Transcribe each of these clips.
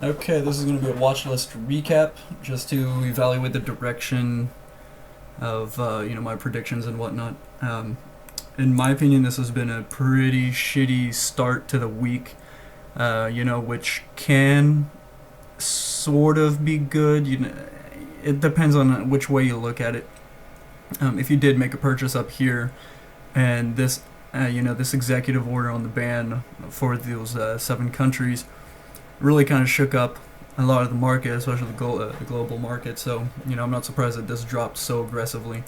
Okay, this is going to be a watch list recap, just to evaluate the direction of my predictions and whatnot. In my opinion, this has been a pretty shitty start to the week. Which can sort of be good. It depends on which way you look at it. If you did make a purchase up here, and this executive order on the ban for those 7 countries really kind of shook up a lot of the market, especially the global market. So, I'm not surprised that this dropped so aggressively.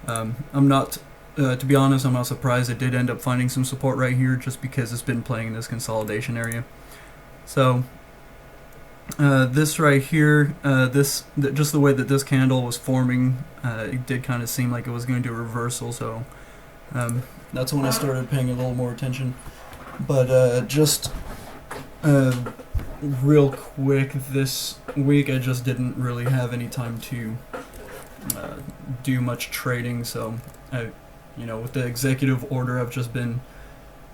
To be honest, I'm not surprised it did end up finding some support right here, just because it's been playing in this consolidation area. So, this right here, just the way that this candle was forming, it did kind of seem like it was going to do a reversal. So, that's when I started paying a little more attention. But just real quick, this week I just didn't really have any time to do much trading. So, with the executive order, I've just been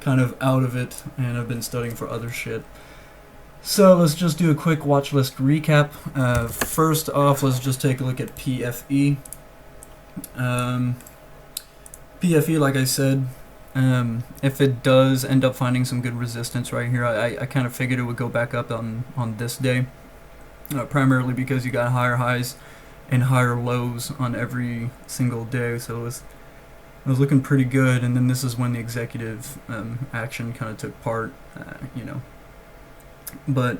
kind of out of it, and I've been studying for other shit. So let's just do a quick watch list recap. First off, let's just take a look at PFE. PFE, like I said, if it does end up finding some good resistance right here, I kind of figured it would go back up on this day, primarily because you got higher highs and higher lows on every single day. So it was looking pretty good, and then this is when the executive action kind of took part, But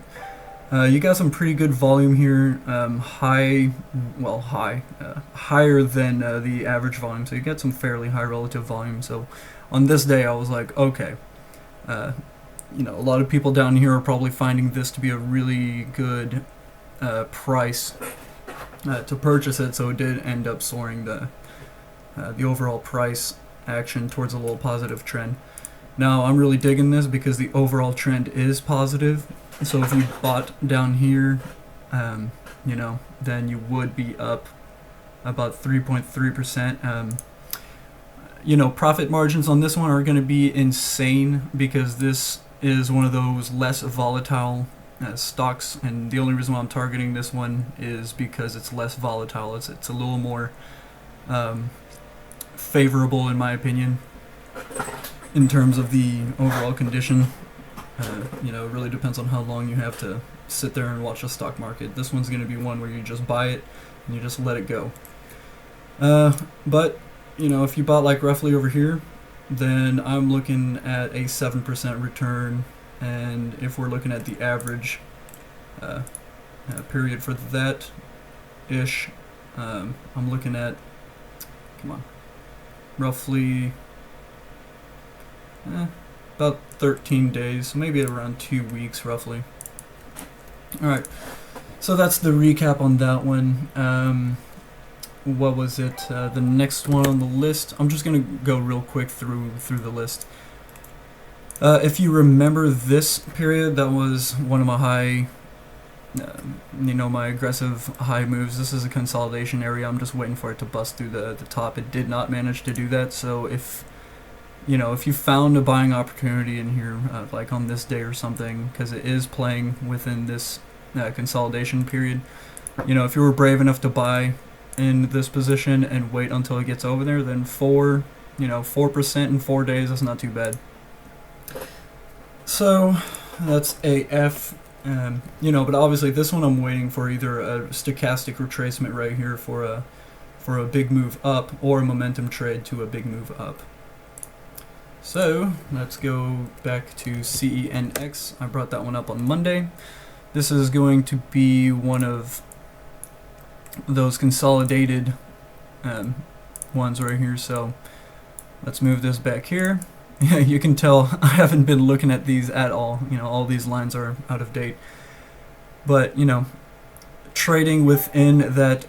you got some pretty good volume here, higher than the average volume, so you get some fairly high relative volume. So on this day, I was like, okay, a lot of people down here are probably finding this to be a really good price to purchase it, so it did end up soaring the overall price action towards a little positive trend. Now, I'm really digging this because the overall trend is positive. So if you bought down here, then you would be up about 3.3%. Profit margins on this one are going to be insane, because this is one of those less volatile stocks, and the only reason why I'm targeting this one is because it's less volatile. It's a little more favorable, in my opinion, in terms of the overall condition. It really depends on how long you have to sit there and watch the stock market. This one's going to be one where you just buy it and you just let it go. But if you bought like roughly over here, then I'm looking at a 7% return. And if we're looking at the average period for that ish, I'm looking at, roughly about 13 days, maybe around 2 weeks roughly. Alright, so that's the recap on that one. What was it? The next one on the list, I'm just going to go real quick through the list. If you remember this period, that was one of my high, my aggressive high moves. This is a consolidation area. I'm just waiting for it to bust through the top. It did not manage to do that. So if you found a buying opportunity in here, like on this day or something, because it is playing within this consolidation period, if you were brave enough to buy in this position and wait until it gets over there, then 4% in 4 days, that's not too bad. So that's AF. But obviously this one I'm waiting for either a stochastic retracement right here for a big move up, or a momentum trade to a big move up. So let's go back to CENX. I brought that one up on Monday. This is going to be one of those consolidated ones right here. So let's move this back here. You can tell I haven't been looking at these at all. All these lines are out of date. But, trading within that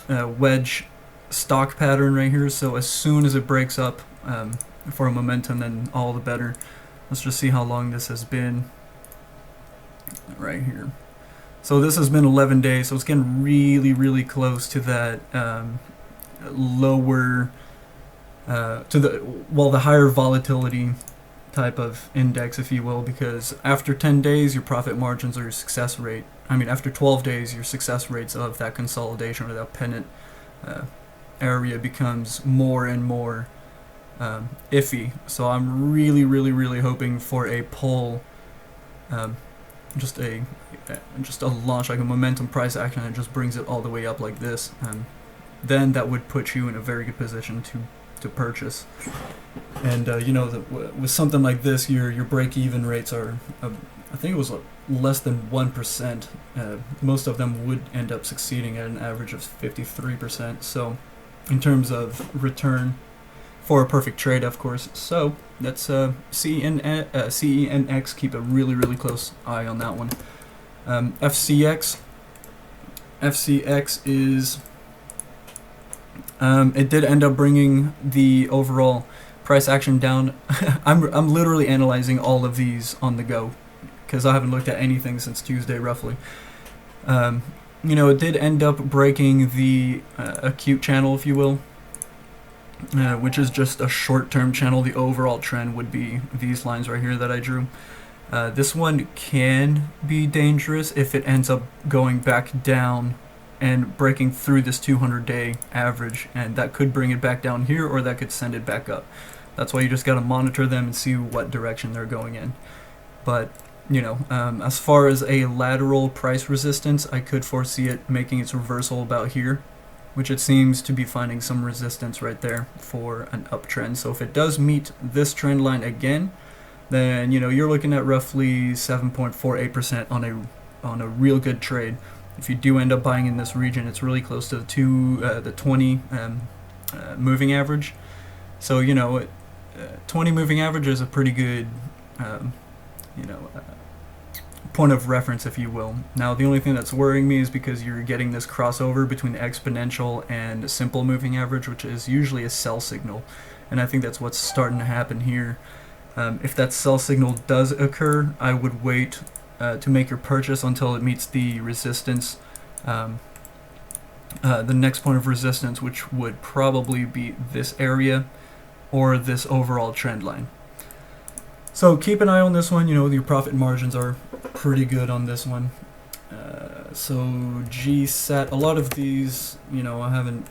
wedge stock pattern right here. So as soon as it breaks up for a momentum, then all the better. Let's just see how long this has been right here. So this has been 11 days, so it's getting really, really close to that lower, the higher volatility type of index, if you will, because after 10 days, your profit margins or your success rate, after 12 days, your success rates of that consolidation or that pennant area becomes more and more iffy. So I'm really hoping for a pull, just a launch, like a momentum price action that just brings it all the way up like this. Then that would put you in a very good position to purchase. And with something like this, your break-even rates are, I think it was less than 1%. Most of them would end up succeeding at an average of 53%. So, in terms of return for a perfect trade, of course. So that's CENX. Keep a really close eye on that one. FCX is. It did end up bringing the overall price action down. I'm literally analyzing all of these on the go because I haven't looked at anything since Tuesday, roughly. It did end up breaking the acute channel, if you will, which is just a short-term channel. The overall trend would be these lines right here that I drew. This one can be dangerous if it ends up going back down and breaking through this 200-day average, and that could bring it back down here, or that could send it back up. That's why you just got to monitor them and see what direction they're going in. But as far as a lateral price resistance, I could foresee it making its reversal about here, which it seems to be finding some resistance right there for an uptrend. So if it does meet this trend line again, then you're looking at roughly 7.48% on a real good trade. If you do end up buying in this region, it's really close to the 20 moving average. So 20 moving average is a pretty good point of reference, if you will. Now the only thing that's worrying me is because you're getting this crossover between the exponential and simple moving average, which is usually a sell signal, and I think that's what's starting to happen here. If that sell signal does occur, I would wait to make your purchase until it meets the resistance, the next point of resistance, which would probably be this area or this overall trend line. So keep an eye on this one. Your profit margins are pretty good on this one. So GSAT, a lot of these, I haven't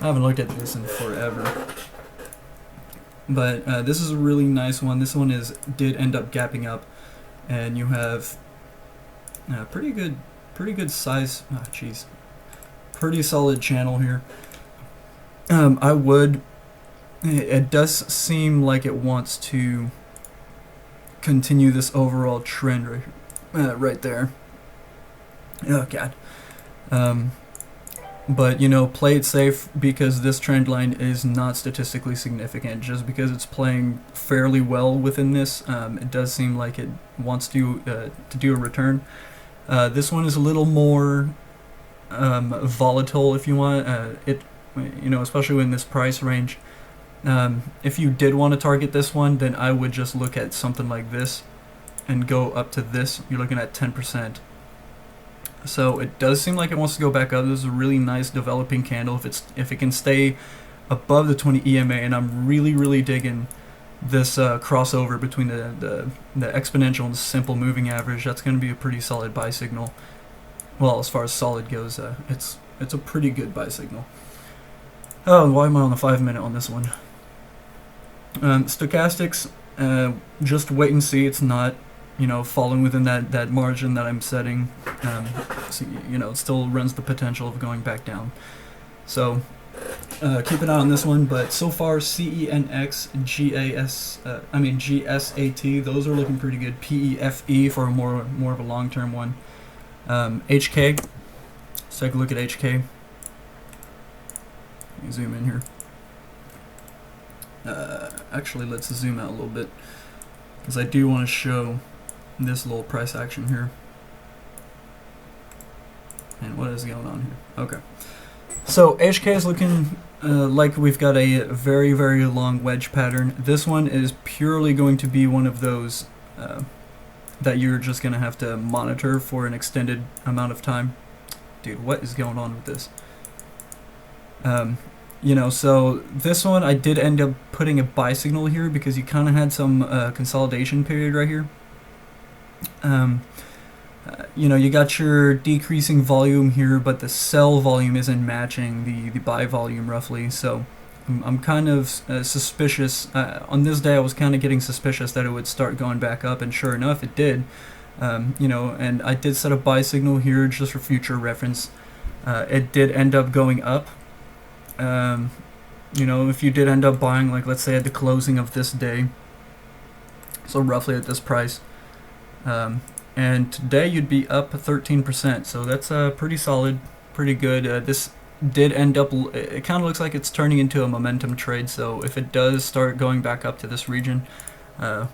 looked at this in forever. But this is a really nice one. This one did end up gapping up, and you have pretty good size. Pretty solid channel here. It does seem like it wants to continue this overall trend right there. Oh God. But play it safe, because this trend line is not statistically significant. Just because it's playing fairly well within this, it does seem like it wants to do a return. This one is a little more volatile, if you want. Especially in this price range. If you did want to target this one, then I would just look at something like this and go up to this. You're looking at 10%. So it does seem like it wants to go back up. This is a really nice developing candle. If it can stay above the 20 EMA, and I'm really digging this crossover between the exponential and the simple moving average, that's going to be a pretty solid buy signal. Well, as far as solid goes, it's a pretty good buy signal. Oh, why am I on the 5-minute on this one? Stochastics, just wait and see. It's not, falling within that margin that I'm setting. So, it still runs the potential of going back down. So keep an eye on this one. But so far, CENX, GSAT, those are looking pretty good. PEFE for more of a long-term one. HK. Let's take a look at HK. Let me zoom in here. Actually, let's zoom out a little bit, because I do want to show this little price action here. And what is going on here? Okay. So HK is looking like we've got a very long wedge pattern. This one is purely going to be one of those that you're just going to have to monitor for an extended amount of time. Dude, what is going on with this? So this one I did end up putting a buy signal here because you kind of had some consolidation period right here. You got your decreasing volume here, but the sell volume isn't matching the buy volume roughly. So I'm kind of suspicious. On this day, I was kind of getting suspicious that it would start going back up, and sure enough, it did. And I did set a buy signal here just for future reference. It did end up going up. If you did end up buying, like let's say at the closing of this day, so roughly at this price, and today you'd be up 13%, so that's pretty solid, pretty good. This did end up, it kind of looks like it's turning into a momentum trade, so if it does start going back up to this region,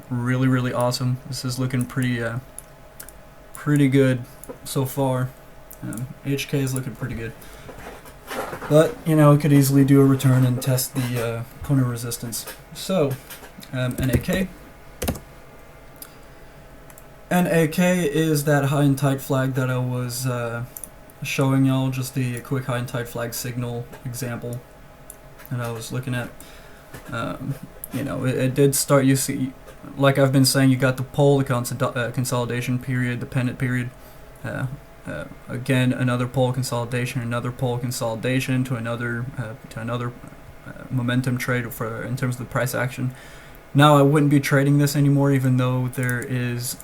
really, really awesome. This is looking pretty good so far. HK is looking pretty good. But, it could easily do a return and test the corner resistance. So, NAK. NAK is that high and tight flag that I was showing y'all, just the quick high and tight flag signal example that I was looking at. It did start, you see, like I've been saying, you got the pull, the consolidation period, the pennant period. Again, another pull consolidation, another pull consolidation to another momentum trade in terms of the price action. Now I wouldn't be trading this anymore, even though there is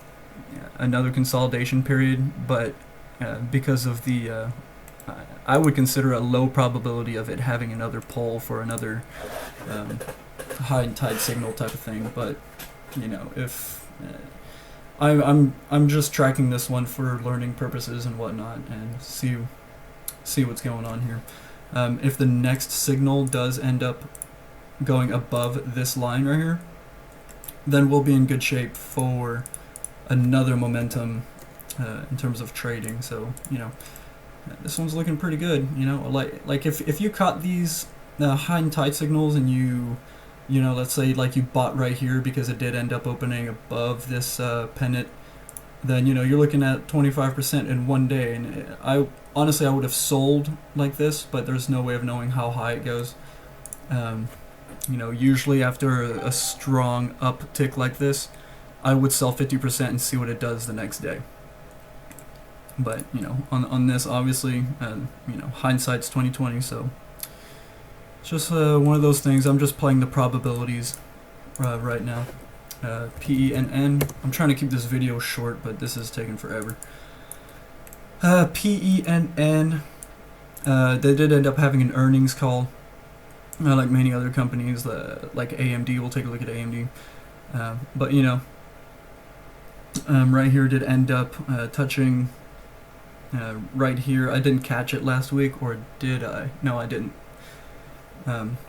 another consolidation period, but because of the I would consider a low probability of it having another pull for another high and tight signal type of thing. But if I'm just tracking this one for learning purposes and whatnot, and see what's going on here. If the next signal does end up going above this line right here, then we'll be in good shape for another momentum in terms of trading. So this one's looking pretty good. Like if you caught these high and tight signals and you let's say like you bought right here because it did end up opening above this pennant, then you're looking at 25% in one day. And I honestly would have sold like this, but there's no way of knowing how high it goes. Usually after a strong uptick like this, I would sell 50% and see what it does the next day. But on this, obviously, hindsight's 2020, so it's just one of those things. I'm just playing the probabilities right now. PENN. I'm trying to keep this video short, but this is taking forever. PENN. They did end up having an earnings call, like many other companies, like AMD. We'll take a look at AMD. But right here did end up touching right here. I didn't catch it last week, or did I? No, I didn't.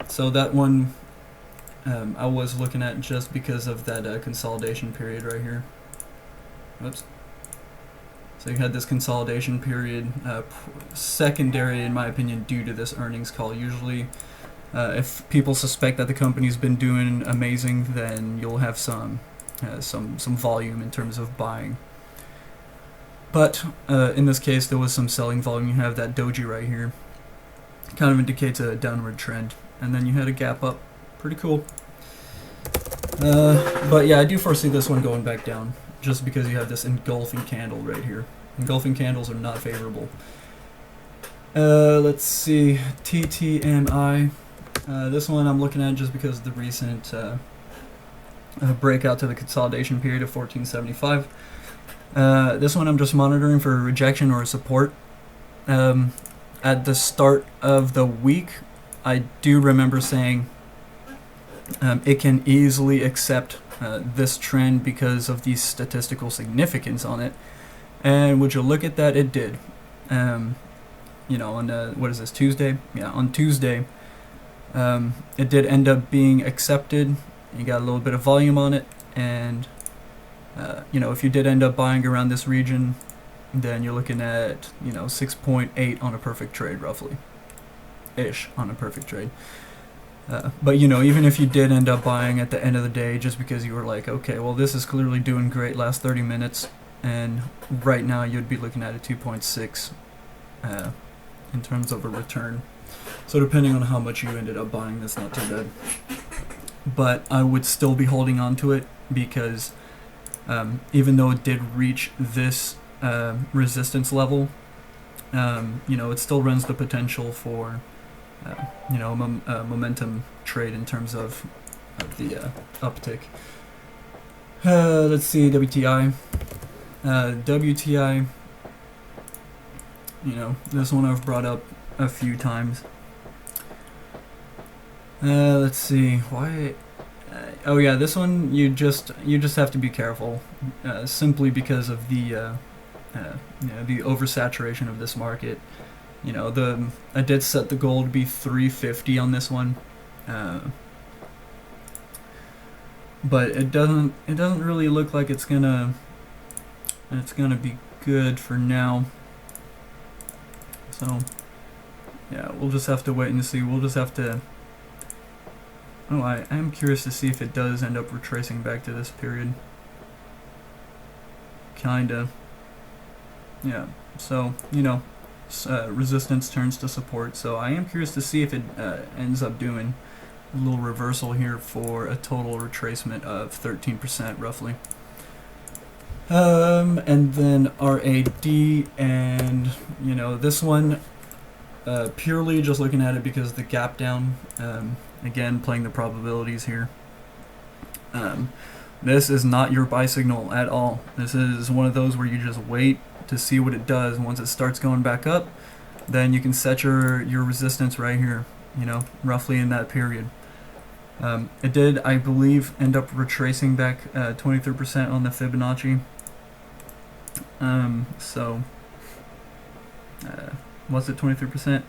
So that one I was looking at just because of that consolidation period right here. Whoops. So you had this consolidation period, secondary in my opinion due to this earnings call. Usually if people suspect that the company's been doing amazing, then you'll have some volume in terms of buying. But in this case, there was some selling volume. You have that doji right here. Kind of indicates a downward trend. And then you had a gap up. Pretty cool. But yeah, I do foresee this one going back down, just because you have this engulfing candle right here. Engulfing candles are not favorable. Let's see. TTMI. This one I'm looking at just because of the recent breakout to the consolidation period of 1475. This one I'm just monitoring for a rejection or a support. At the start of the week, I do remember saying it can easily accept this trend because of the statistical significance on it. And would you look at that, it did. On what is this, Tuesday? Yeah, on Tuesday, it did end up being accepted. You got a little bit of volume on it, and if you did end up buying around this region, then you're looking at 6.8 on a perfect trade, roughly ish on a perfect trade. But even if you did end up buying at the end of the day, just because you were like, okay, well, this is clearly doing great last 30 minutes, and right now you'd be looking at a 2.6 in terms of a return. So depending on how much you ended up buying, that's not too bad. But I would still be holding on to it because even though it did reach this resistance level, it still runs the potential for a momentum trade in terms of the uptick. Let's see, WTI. WTI, this one I've brought up a few times. Let's see, why? Oh yeah, this one you just have to be careful, simply because of the oversaturation of this market. I did set the goal to be 350 on this one, but it doesn't really look like it's gonna be good for now. So yeah, we'll just have to wait and see. We'll just have to. Oh, I am curious to see if it does end up retracing back to this period. Kinda. Yeah. So resistance turns to support. So I am curious to see if it ends up doing a little reversal here for a total retracement of 13% roughly. And then RAD, and this one, purely just looking at it because the gap down, again playing the probabilities here. This is not your buy signal at all. This is one of those where you just wait to see what it does. Once it starts going back up, then you can set your resistance right here, roughly in that period. It did, I believe, end up retracing back 23% on the Fibonacci. Was it 23%?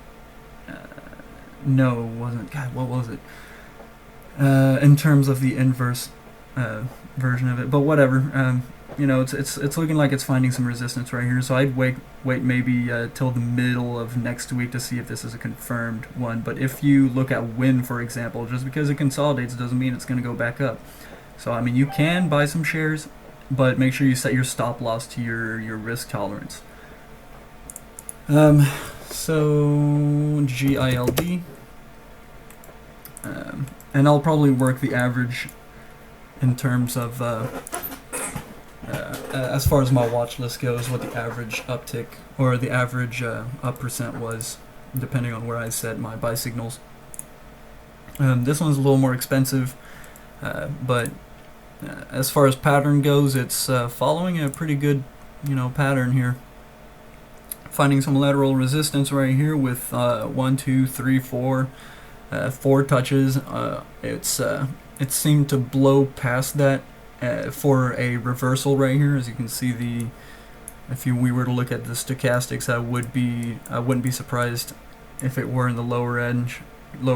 No, it wasn't. God, what was it? In terms of the inverse version of it, but whatever. It's looking like it's finding some resistance right here. So I'd wait maybe till the middle of next week to see if this is a confirmed one. But if you look at WIN, for example, just because it consolidates doesn't mean it's going to go back up. So I mean, you can buy some shares, but make sure you set your stop loss to your risk tolerance. So GILD, and I'll probably work the average in terms of as far as my watch list goes, what the average uptick or the average up percent was, depending on where I set my buy signals. This one's a little more expensive, but as far as pattern goes, it's following a pretty good pattern here. Finding some lateral resistance right here with 1, 2, 3, 4, 4 touches. It seemed to blow past that for a reversal right here. As you can see, if we were to look at the stochastics, I wouldn't be surprised if it were in the lower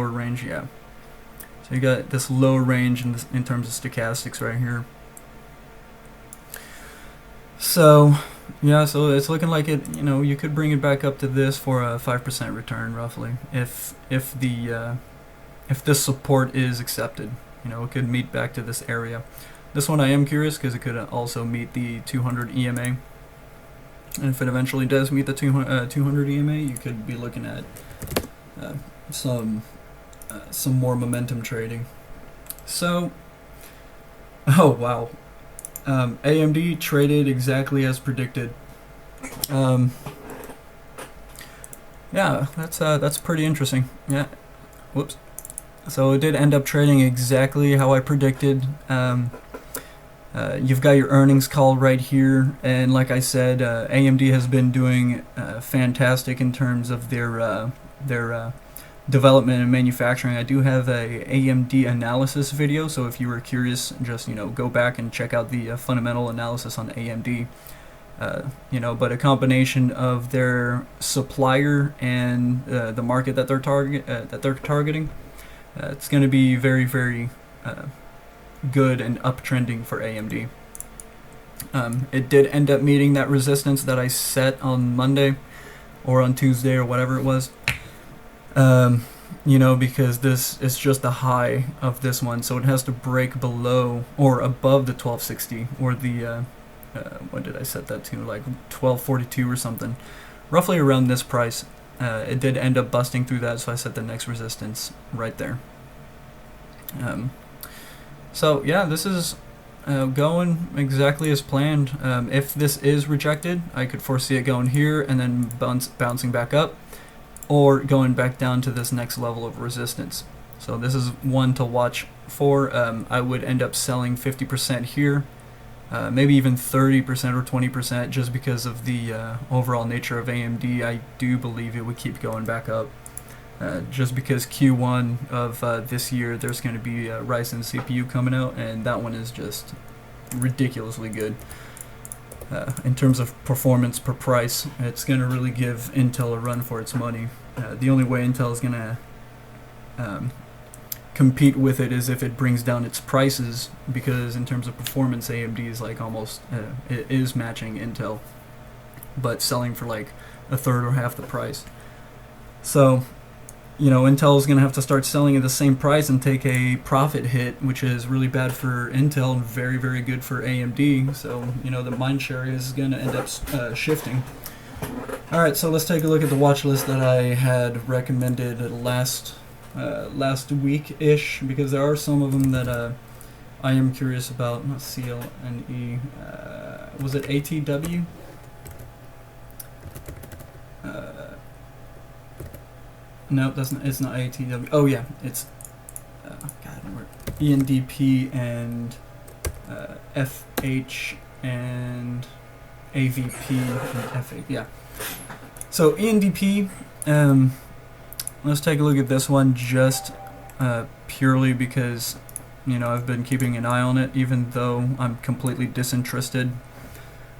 range. Yeah. So you got this lower range in terms of stochastics right here. So yeah, so it's looking like it. You could bring it back up to this for a 5% return roughly, if this support is accepted. It could meet back to this area. This one I am curious because it could also meet the 200 EMA, and if it eventually does meet the 200 EMA, you could be looking at some more momentum trading. So, oh wow. AMD traded exactly as predicted. Yeah, that's pretty interesting. Yeah, whoops. So it did end up trading exactly how I predicted. You've got your earnings call right here, and like I said, AMD has been doing fantastic in terms of their development and manufacturing. I do have a AMD analysis video, so if you were curious, just go back and check out the fundamental analysis on AMD. But a combination of their supplier and the market that they're targeting, it's going to be very, very good and uptrending for AMD. It did end up meeting that resistance that I set on Monday or on Tuesday or whatever it was. Because this is just the high of this one, so it has to break below or above the 1260 or the what did I set that to, like 1242 or something, roughly around this price. it did end up busting through that, so I set the next resistance right there. So yeah, this is going exactly as planned. If this is rejected, I could foresee it going here and then bouncing back up, or going back down to this next level of resistance. So this is one to watch for. I would end up selling 50% here, maybe even 30% or 20%, just because of the overall nature of AMD. I do believe it would keep going back up. Just because Q1 of this year, there's going to be a Ryzen CPU coming out, and that one is just ridiculously good. In terms of performance per price, it's going to really give Intel a run for its money. The only way Intel is going to compete with it is if it brings down its prices, because in terms of performance, AMD is like almost, it is matching Intel, but selling for like a third or half the price. So, you know, Intel is going to have to start selling at the same price and take a profit hit, which is really bad for Intel and very, very good for AMD. So, you know, the mind share is going to end up shifting. All right, so let's take a look at the watch list that I had recommended last week-ish, because there are some of them that I am curious about. Not CLNE. Was it ATW? No, it's not ATW. Oh yeah, it's ENDP and FH and AVP and FA. Yeah. So ENDP. Let's take a look at this one, just purely because, you know, I've been keeping an eye on it, even though I'm completely disinterested.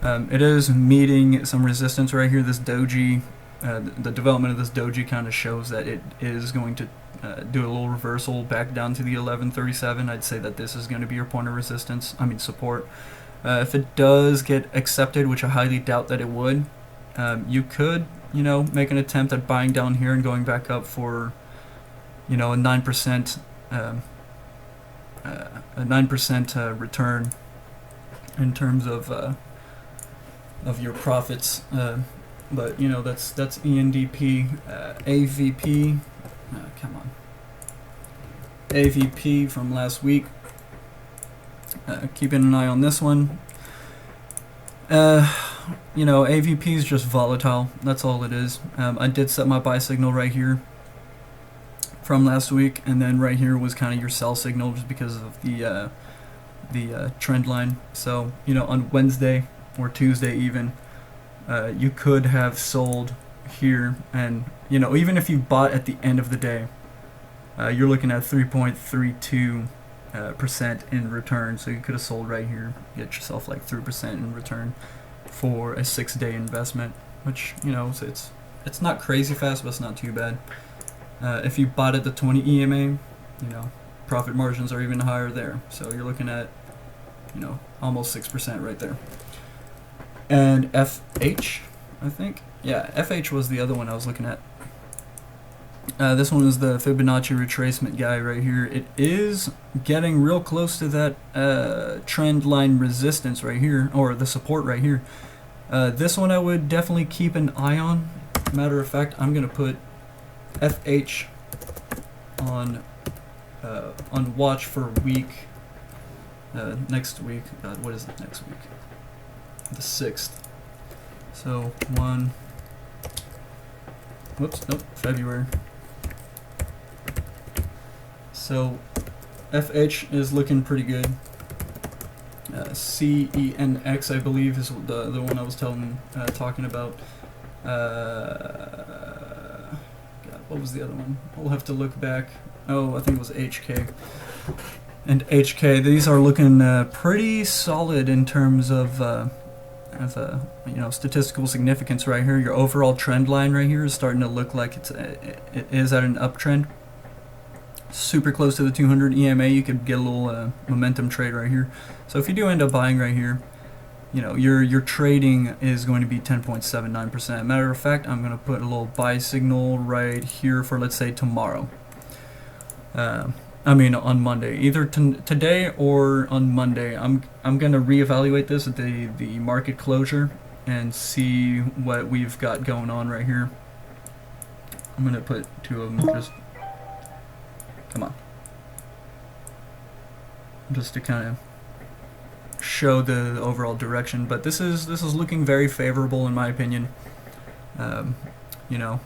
It is meeting some resistance right here. This doji. The development of this doji kind of shows that it is going to do a little reversal back down to the 1137. I'd say that this is going to be your point of resistance, support. If it does get accepted, which I highly doubt that it would, you could, you know, make an attempt at buying down here and going back up for, you know, a 9% return in terms of your profits. But you know, that's ENDP, AVP. Come on, AVP from last week. Keeping an eye on this one. You know, AVP is just volatile. That's all it is. I did set my buy signal right here from last week, and then right here was kind of your sell signal, just because of the trend line. So, you know, on Wednesday or Tuesday even, you could have sold here, and you know, even if you bought at the end of the day, you're looking at 3.32% in return. So you could have sold right here, get yourself like 3% in return for a 6-day investment, which, you know, it's not crazy fast, but it's not too bad. If you bought at the 20 EMA, you know, profit margins are even higher there. So you're looking at, you know, almost 6% right there. And FH, I think. Yeah, FH was the other one I was looking at. This one is the Fibonacci retracement guy right here. It is getting real close to that trend line resistance right here, or the support right here. This one I would definitely keep an eye on. Matter of fact, I'm going to put FH on watch for a week. Next week. God, what is it next week? The 6th. So February. So FH is looking pretty good. CENX, I believe, is the one I was talking about. God, what was the other one? We'll have to look back. Oh, I think it was HK. And HK, these are looking pretty solid in terms of you know, statistical significance right here. Your overall trend line right here is starting to look like it is at an uptrend. Super close to the 200 EMA. You could get a little momentum trade right here. So if you do end up buying right here, you know, your trading is going to be 10.79%. Matter of fact, I'm going to put a little buy signal right here for, let's say, tomorrow. On Monday, either today or on Monday. I'm gonna reevaluate this at the market closure and see what we've got going on right here. I'm gonna put 2 of them. Just come on, just to kind of show the overall direction. But this is looking very favorable in my opinion. You know,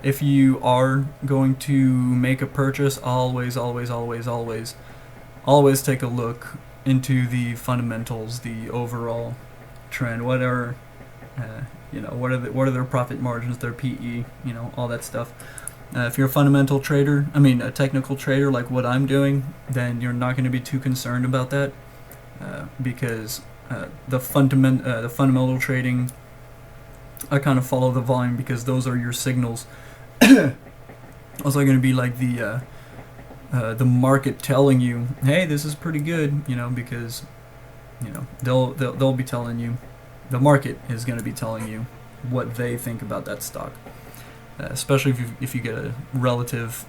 if you are going to make a purchase, always take a look into the fundamentals, the overall trend. What are you know, what are their profit margins, their PE, you know, all that stuff. If you're a fundamental trader, a technical trader like what I'm doing, then you're not going to be too concerned about that, because the fundamental trading, I kind of follow the volume because those are your signals. Also going to be like the market telling you, hey, this is pretty good, you know, because you know they'll be telling you, the market is going to be telling you what they think about that stock, especially if you get a relatively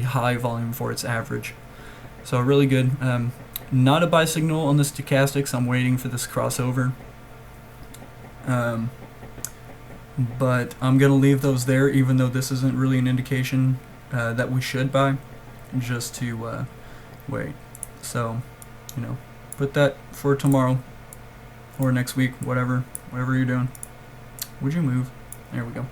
high volume for its average. So really good. Not a buy signal on the stochastics. I'm waiting for this crossover. But I'm going to leave those there, even though this isn't really an indication that we should buy, just to wait. So, you know, put that for tomorrow or next week, whatever you're doing. Would you move? There we go.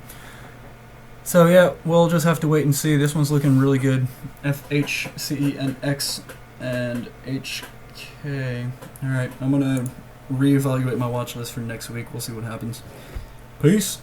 So yeah, we'll just have to wait and see. This one's looking really good. FHCENX and HK. Alright, I'm going to reevaluate my watch list for next week. We'll see what happens. Peace.